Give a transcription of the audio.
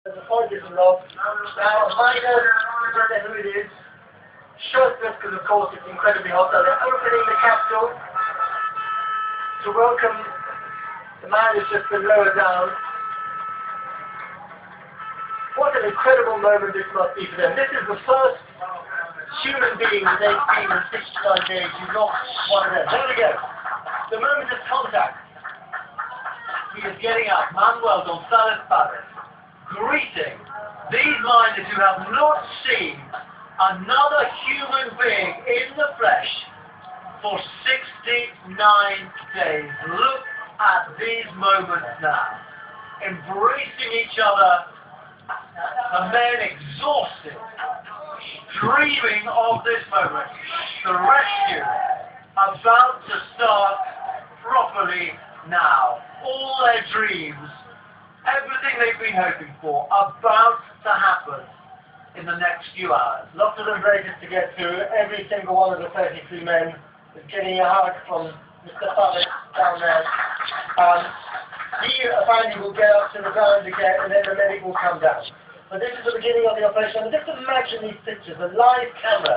There's a point different love. Now, minor, I don't know who it is. Shirtless, because of course it's incredibly hot. So they're opening the capsule to welcome the man who's just been lowered down. What an incredible moment this must be for them. This is the first human being they've seen in 69 days who's not one of them. There we go. The moment of contact. He is getting up. Manuel Gonzalez Paz, greeting these miners who have not seen another human being in the flesh for 69 days. Look at these moments now. Embracing each other, the men exhausted, dreaming of this moment. The rescue about to start properly now. All their dreams, everything they've been hoping for, about to happen in the next few hours. Lots of them ready to get through. Every single one of the 33 men is getting a hug from Mr. Pavlik down there. He finally will get up to the ground again, and then the medic will come down. But this is the beginning of the operation. And just imagine these pictures, a live camera.